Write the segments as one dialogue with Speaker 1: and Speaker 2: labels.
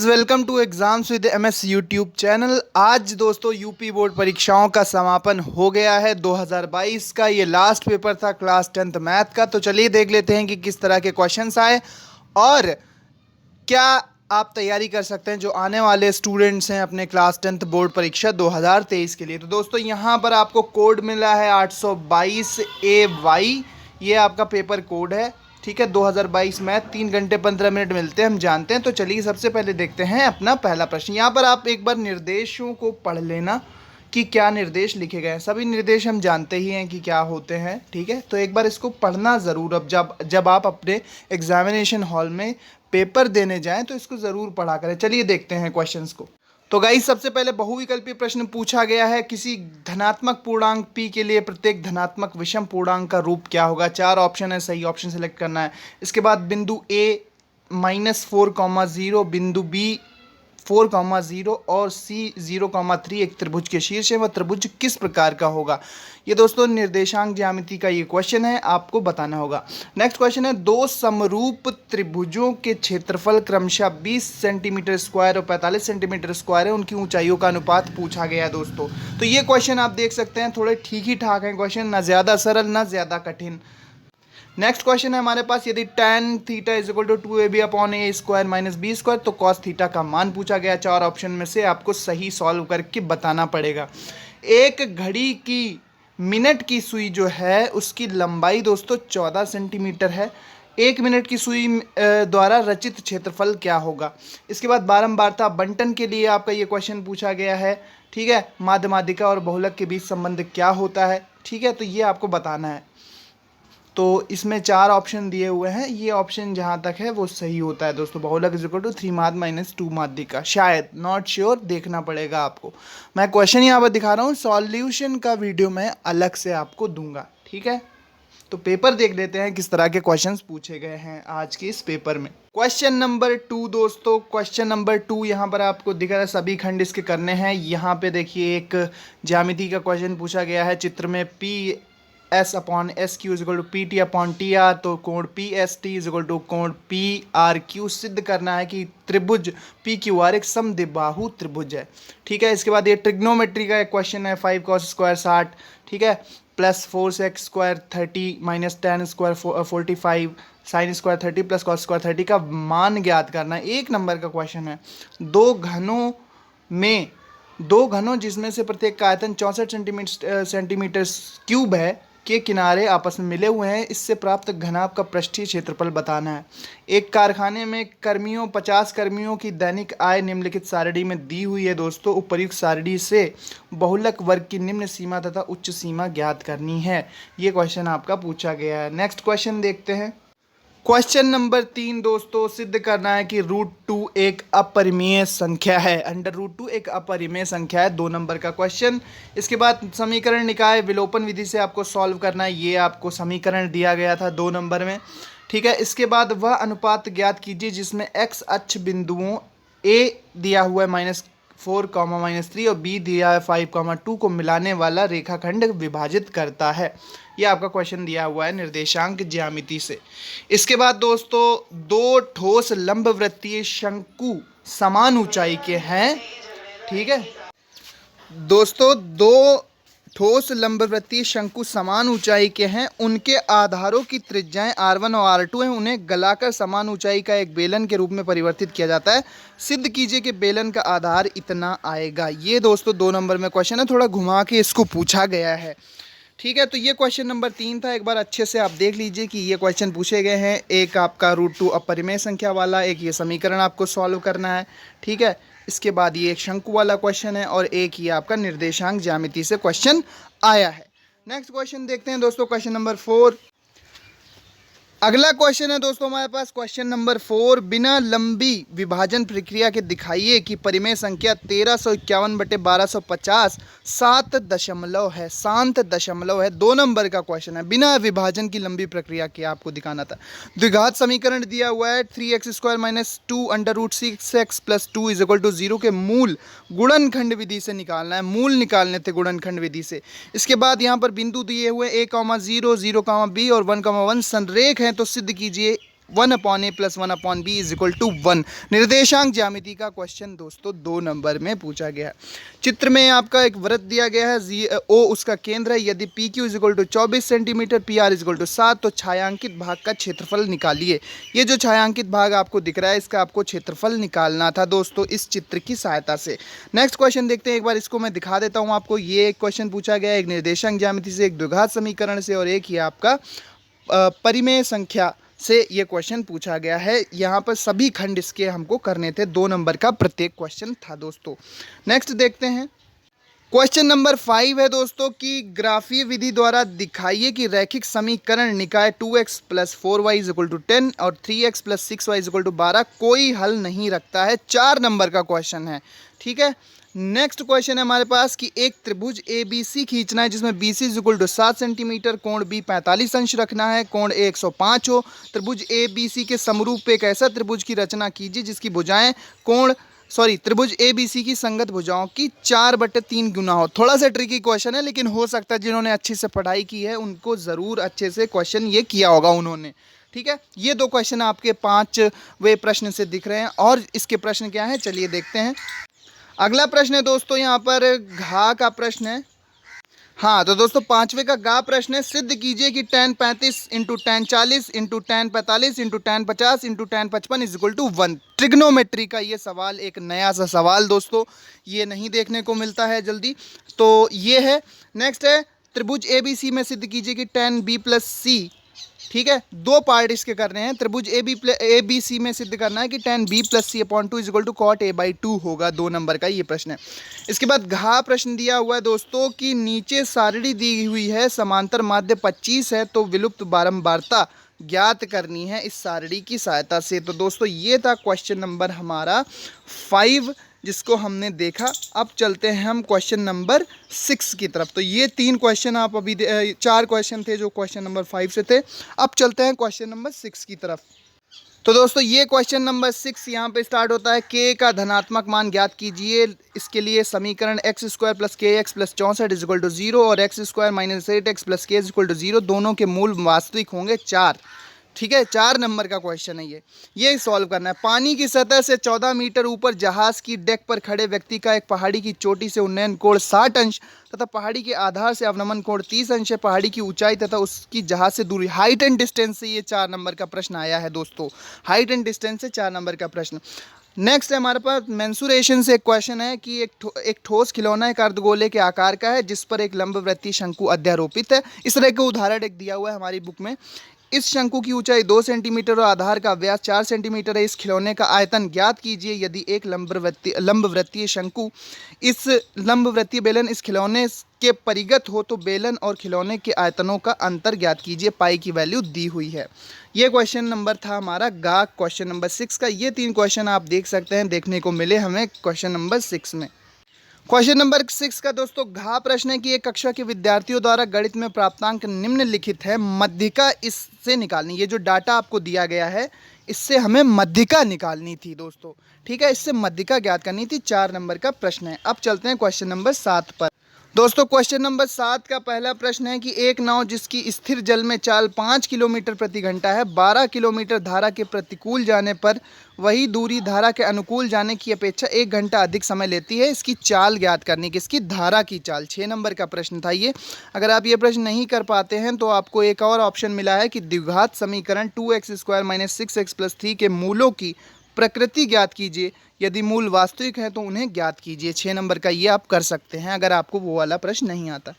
Speaker 1: Welcome to exams with MS YouTube channel. आज दोस्तों UP board परीक्षाओं का समापन हो गया है 2022 का। ये लास्ट पेपर था क्लास 10th मैथ का। तो चलिए देख लेते हैं कि किस तरह के क्वेश्चंस आए और क्या आप तैयारी कर सकते हैं जो आने वाले स्टूडेंट्स हैं अपने क्लास 10th बोर्ड परीक्षा 2023 के लिए। तो दोस्तों यहाँ पर आपको कोड मिला है 822AY। ये आपका पेपर कोड है, ठीक है। 2022 मैथ 3 घंटे 15 मिनट मिलते हैं, हम जानते हैं। तो चलिए सबसे पहले देखते हैं अपना पहला प्रश्न। यहाँ पर आप एक बार निर्देशों को पढ़ लेना कि क्या निर्देश लिखे गए हैं। सभी निर्देश हम जानते ही हैं कि क्या होते हैं, ठीक है। तो एक बार इसको पढ़ना ज़रूर। अब जब आप अपने एग्जामिनेशन हॉल में पेपर देने जाएं तो इसको ज़रूर पढ़ा करें। चलिए देखते हैं क्वेश्चंस को। तो गाइस सबसे पहले बहुविकल्पीय प्रश्न पूछा गया है, किसी धनात्मक पूर्णांक p के लिए प्रत्येक धनात्मक विषम पूर्णांक का रूप क्या होगा। 4 ऑप्शन है, सही ऑप्शन सेलेक्ट करना है। इसके बाद बिंदु a -4,0, बिंदु b 4,0 और c 0,3 एक त्रिभुज के शीर्ष है। वह त्रिभुज किस प्रकार का होगा। ये दोस्तों निर्देशांक ज्यामिति का ये क्वेश्चन है, आपको बताना होगा। नेक्स्ट क्वेश्चन है, दो समरूप त्रिभुजों के क्षेत्रफल क्रमशः 20 सेंटीमीटर स्क्वायर और 45 सेंटीमीटर स्क्वायर है, उनकी ऊंचाइयों का अनुपात पूछा गया है दोस्तों। तो ये क्वेश्चन आप देख सकते हैं, थोड़े ठीक ही ठाक हैं क्वेश्चन, ना ज़्यादा सरल ना ज़्यादा कठिन। नेक्स्ट क्वेश्चन है हमारे पास, यदि tan थीटा = 2ab/a² - b², तो cos थीटा का मान पूछा गया। 4 ऑप्शन में से आपको सही सॉल्व करके बताना पड़ेगा। एक घड़ी की मिनट की सुई जो है उसकी लंबाई दोस्तों 14 सेंटीमीटर है। 1 मिनट की सुई द्वारा रचित क्षेत्रफल क्या होगा। इसके बाद बारंबारता बंटन के लिए आपका ये क्वेश्चन पूछा गया है, ठीक है। माध्यमादिका और बहुलक के बीच संबंध क्या होता है, ठीक है। तो ये आपको बताना है। तो इसमें 4 ऑप्शन दिए हुए हैं, ये ऑप्शन जहाँ तक है वो सही होता है दोस्तों। बहुलक = 3 माध्य - 2 माध्यिका, शायद, नॉट श्योर, देखना पड़ेगा आपको। मैं क्वेश्चन यहाँ पर दिखा रहा हूँ, सॉल्यूशन का वीडियो मैं अलग से आपको दूंगा, ठीक है। तो पेपर देख लेते हैं किस तरह के क्वेश्चंस पूछे गए हैं आज के इस पेपर में। क्वेश्चन नंबर 2 दोस्तों, क्वेश्चन नंबर 2 यहाँ पर आपको दिख रहा है, सभी खंड इसके करने हैं। यहाँ पे देखिए एक ज्यामिति का क्वेश्चन पूछा गया है। चित्र में PS/SQ = PT/TR, तो कोण PST = कोण PRQ सिद्ध करना है कि त्रिभुज PQR एक समद्विबाहु त्रिभुज है, ठीक है। इसके बाद ये ट्रिग्नोमेट्री का एक क्वेश्चन है, 5 cos² 60, ठीक है, +4x² 30 - tan² 45 sin² 30 cos² 30 का मान ज्ञात करना है। 1 नंबर का क्वेश्चन है। दो घनों जिसमें से प्रत्येक का आयतन 64 सेंटीमीटर क्यूब है के किनारे आपस में मिले हुए हैं, इससे प्राप्त घनाभ का पृष्ठीय क्षेत्रफल बताना है। एक कारखाने में 50 कर्मियों की दैनिक आय निम्नलिखित सारणी में दी हुई है दोस्तों। उपर्युक्त सारणी से बहुलक वर्ग की निम्न सीमा तथा उच्च सीमा ज्ञात करनी है। ये क्वेश्चन आपका पूछा गया है। नेक्स्ट क्वेश्चन देखते हैं। क्वेश्चन नंबर 3 दोस्तों, सिद्ध करना है कि √2 एक अपरिमेय संख्या है। √2 एक अपरिमेय संख्या है, 2 नंबर का क्वेश्चन। इसके बाद समीकरण निकाय विलोपन विधि से आपको सॉल्व करना है। ये आपको समीकरण दिया गया था 2 नंबर में, ठीक है। इसके बाद वह अनुपात ज्ञात कीजिए जिसमें x अक्ष बिंदुओं a दिया हुआ है -4, -3 और b दिया है 5, 2 को मिलाने वाला रेखाखंड विभाजित करता है। ये आपका क्वेश्चन दिया हुआ है निर्देशांक ज्यामिति से। इसके बाद दोस्तों, दो ठोस लंबवृत्तीय शंकु समान ऊंचाई के हैं, ठीक है दोस्तों। दो ठोस लंबवृत्तीय शंकु समान ऊंचाई के हैं, उनके आधारों की त्रिज्याएं R1 और R2 हैं। उन्हें गलाकर समान ऊंचाई का एक बेलन के रूप में परिवर्तित किया जाता है। सिद्ध कीजिए कि बेलन का आधार इतना आएगा। ये दोस्तों 2 नंबर में क्वेश्चन है, थोड़ा घुमा के इसको पूछा गया है, ठीक है। तो ये क्वेश्चन नंबर 3 था। एक बार अच्छे से आप देख लीजिए कि ये क्वेश्चन पूछे गए हैं। एक आपका √2 अपरिमेय संख्या वाला, एक ये समीकरण आपको सॉल्व करना है, ठीक है। इसके बाद ये एक शंकु वाला क्वेश्चन है और एक ये आपका निर्देशांक ज्यामिति से क्वेश्चन आया है। नेक्स्ट क्वेश्चन देखते हैं दोस्तों, क्वेश्चन नंबर 4। अगला क्वेश्चन है दोस्तों हमारे पास, क्वेश्चन नंबर 4। बिना लंबी विभाजन प्रक्रिया के दिखाइए कि परिमेय संख्या 1351/1250 7 दशमलव है, 7 दशमलव है। 2 नंबर का क्वेश्चन है। बिना विभाजन की लंबी प्रक्रिया की आपको दिखाना था। द्विघात समीकरण दिया हुआ है 3x² - 2 √6x + 2 = 0 के मूल गुणनखंड विधि से निकालना है। मूल निकालने थे गुणनखंड विधि से। इसके बाद यहाँ पर बिंदु दिए हुए a, 0, 0, b और 1, 1 संरेख है। तो सिद्ध कीजिए 1/a + 1/b = 1। निर्देशांक ज्यामिति का क्वेश्चन दोस्तों 2 नंबर में पूछा गया है। चित्र में आपका एक वृत्त दिया गया है, ओ उसका केंद्र है। यदि PQ = 24 सेंटीमीटर, PR = 7, तो छायांकित भाग का क्षेत्रफल निकालिए। ये जो छायांकित भाग आपको दिख रहा है, इसका आपको क्षेत्रफल निकालना था दोस्तों इस चित्र की सहायता से। नेक्स्ट क्वेश्चन देखते हैं, एक बार इसको मैं दिखा देता हूँ आपको। ये एक क्वेश्चन पूछा गया है एक निर्देशांक ज्यामिति से, एक द्विघात समीकरण से और एक ही आपका परिमेय संख्या से ये क्वेश्चन पूछा गया है। यहाँ पर सभी खंड इसके हमको करने थे, 2 नंबर का प्रत्येक क्वेश्चन था दोस्तों। नेक्स्ट देखते हैं, क्वेश्चन नंबर 5 है दोस्तों कि ग्राफीय विधि द्वारा दिखाइए कि रैखिक समीकरण निकाय 2x + 4y = 10 और 3x + 6y = 12 कोई हल नहीं रखता है। 4 नंबर का क्वेश्चन है, ठीक है। नेक्स्ट क्वेश्चन है हमारे पास कि एक त्रिभुज ABC खींचना है जिसमें BC = 7 सेंटीमीटर, कोण B 45 अंश रखना है, कोण A 105 हो। त्रिभुज ABC के समरूप एक ऐसा त्रिभुज की रचना कीजिए जिसकी भुजाएं त्रिभुज ABC की संगत भुजाओं की 4/3 गुना हो। थोड़ा सा ट्रिकी क्वेश्चन है, लेकिन हो सकता है जिन्होंने अच्छे से पढ़ाई की है उनको ज़रूर अच्छे से क्वेश्चन ये किया होगा उन्होंने, ठीक है। ये 2 क्वेश्चन आपके 5वें प्रश्न से दिख रहे हैं और इसके प्रश्न क्या हैं चलिए देखते हैं। अगला प्रश्न है दोस्तों यहाँ पर घा का प्रश्न है। हाँ तो दोस्तों 5वें का गा प्रश्न है, सिद्ध कीजिए कि tan 35 × tan 40 × tan 45 × tan 50 × tan 55 = 1। Trigonometry का ये सवाल, एक नया सा सवाल दोस्तों, ये नहीं देखने को मिलता है जल्दी, तो ये है। नेक्स्ट है त्रिभुज ABC में सिद्ध कीजिए कि tan B + C, ठीक है। 2 पार्ट इसके कर रहे हैं। त्रिभुज ABC में सिद्ध करना है कि tan B + C/2 = cot A/2 होगा। 2 नंबर का ये प्रश्न है। इसके बाद घा प्रश्न दिया हुआ है दोस्तों कि नीचे सारणी दी हुई है, समांतर माध्य 25 है, तो विलुप्त बारंबारता ज्ञात करनी है इस सारणी की सहायता से। तो दोस्तों ये था क्वेश्चन नंबर हमारा 5 जिसको हमने देखा। अब चलते हैं हम क्वेश्चन नंबर 6 की तरफ। तो ये 3 क्वेश्चन आप अभी 4 क्वेश्चन थे जो क्वेश्चन नंबर 5 से थे। अब चलते हैं क्वेश्चन नंबर 6 की तरफ। तो दोस्तों ये क्वेश्चन नंबर 6 यहाँ पे स्टार्ट होता है, k का धनात्मक मान ज्ञात कीजिए। इसके लिए समीकरण x² + kx + 64 = 0 और x² - 8x + k = 0 दोनों के मूल वास्तविक होंगे 4, ठीक है। 4 नंबर का क्वेश्चन है ये सॉल्व करना है। पानी की सतह से 14 मीटर ऊपर जहाज की डेक पर खड़े व्यक्ति का एक पहाड़ी की चोटी से उन्नयन कोण 60 अंश तथा पहाड़ी के आधार से अवनमन कोण 30 अंश है। पहाड़ी की ऊंचाई तथा उसकी जहाज से दूरी, हाइट एंड डिस्टेंस से ये 4 नंबर का प्रश्न आया है दोस्तों। हाइट एंड डिस्टेंस से 4 नंबर का प्रश्न। नेक्स्ट है हमारे पास मेंसुरेशन से एक क्वेश्चन है कि एक ठोस खिलौना एक अर्धगोले के आकार का है जिस पर एक लंबवृत्तीय शंकु अध्यारोपित है। इस तरह का उदाहरण एक दिया हुआ है हमारी बुक में। इस शंकु की ऊंचाई 2 सेंटीमीटर और आधार का व्यास 4 सेंटीमीटर है। इस खिलौने का आयतन ज्ञात कीजिए। यदि एक लंबवृत्तीय शंकु, इस लंबवृत्तीय बेलन इस खिलौने के परिगत हो तो बेलन और खिलौने के आयतनों का अंतर ज्ञात कीजिए। पाई की वैल्यू दी हुई है। ये क्वेश्चन नंबर था हमारा गा क्वेश्चन नंबर 6 का। ये 3 क्वेश्चन आप देख सकते हैं, देखने को मिले हमें क्वेश्चन नंबर 6 में। क्वेश्चन नंबर 6 का दोस्तों घा प्रश्न है कि एक कक्षा के विद्यार्थियों द्वारा गणित में प्राप्तांक निम्नलिखित है, मध्यिका इससे निकालनी। ये जो डाटा आपको दिया गया है इससे हमें मध्यिका निकालनी थी दोस्तों, ठीक है। इससे मध्यिका ज्ञात करनी थी। 4 नंबर का प्रश्न है। अब चलते हैं क्वेश्चन नंबर 7 पर। दोस्तों क्वेश्चन नंबर 7 का पहला प्रश्न है कि एक नाव जिसकी स्थिर जल में चाल 5 किलोमीटर प्रति घंटा है, 12 किलोमीटर धारा के प्रतिकूल जाने पर वही दूरी धारा के अनुकूल जाने की अपेक्षा 1 घंटा अधिक समय लेती है। इसकी चाल ज्ञात करनी, किसकी? धारा की चाल। 6 नंबर का प्रश्न था ये। अगर आप ये प्रश्न नहीं कर पाते हैं तो आपको एक और ऑप्शन मिला है कि द्विघात समीकरण 2x² - 6x + 3 के मूलों की प्रकृति ज्ञात कीजिए। यदि मूल वास्तविक है तो उन्हें ज्ञात कीजिए। 6 नंबर का ये आप कर सकते हैं अगर आपको वो वाला प्रश्न नहीं आता।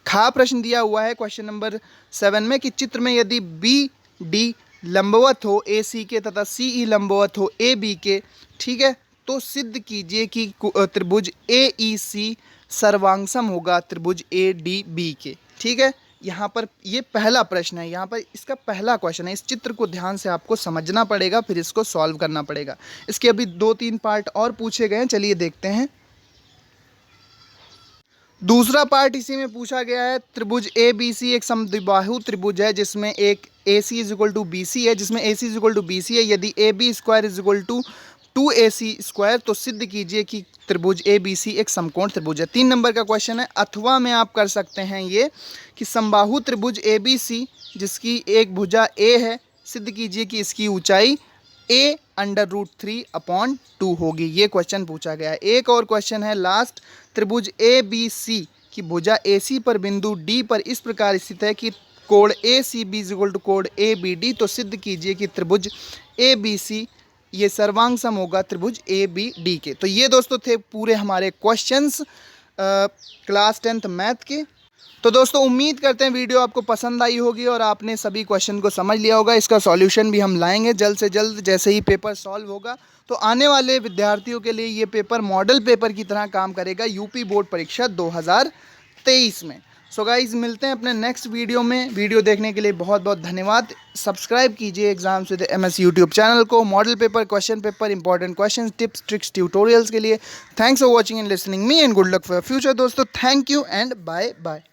Speaker 1: खा प्रश्न दिया हुआ है क्वेश्चन नंबर 7 में कि चित्र में यदि BD लंबवत हो AC के तथा CE लंबवत हो AB के, ठीक है, तो सिद्ध कीजिए कि त्रिभुज AEC सर्वांगसम होगा त्रिभुज ADB के, ठीक है। यहाँ पर ये पहला प्रश्न है, यहाँ पर इसका पहला क्वेश्चन है। इस चित्र को ध्यान से आपको समझना पड़ेगा, फिर इसको सॉल्व करना पड़ेगा। इसके अभी 2-3 पार्ट और पूछे गए हैं, चलिए देखते हैं। दूसरा पार्ट इसी में पूछा गया है, त्रिभुज ABC एक समद्विबाहु त्रिभुज है जिसमें एक AC = BC है, जिसमें AC = BC है। यदि AB² = 2AC² तो सिद्ध कीजिए कि त्रिभुज ABC एक समकोण त्रिभुज है। 3 नंबर का क्वेश्चन है। अथवा में आप कर सकते हैं ये कि समबाहु त्रिभुज ABC जिसकी एक भुजा A है, सिद्ध कीजिए कि इसकी ऊंचाई a√3/2 होगी। ये क्वेश्चन पूछा गया है। एक और क्वेश्चन है लास्ट, त्रिभुज ए बी सी की भुजा AC पर बिंदु D पर इस प्रकार स्थित है कि कोण ACB = कोण ABD। तो सिद्ध कीजिए कि त्रिभुज ABC ये सर्वांग सम होगा त्रिभुज ABD के। तो ये दोस्तों थे पूरे हमारे क्वेश्चंस क्लास 10th मैथ के। तो दोस्तों उम्मीद करते हैं वीडियो आपको पसंद आई होगी और आपने सभी क्वेश्चन को समझ लिया होगा। इसका सॉल्यूशन भी हम लाएंगे जल्द से जल्द जैसे ही पेपर सॉल्व होगा। तो आने वाले विद्यार्थियों के लिए ये पेपर मॉडल पेपर की तरह काम करेगा यूपी बोर्ड परीक्षा 2023 में। सो गाइज मिलते हैं अपने नेक्स्ट वीडियो में। वीडियो देखने के लिए बहुत बहुत धन्यवाद। सब्सक्राइब कीजिए exams with MS YouTube channel को model paper, question paper, important question, tips, tricks, tutorials के लिए। Thanks for watching and listening me and good luck for future दोस्तों। Thank you and bye bye.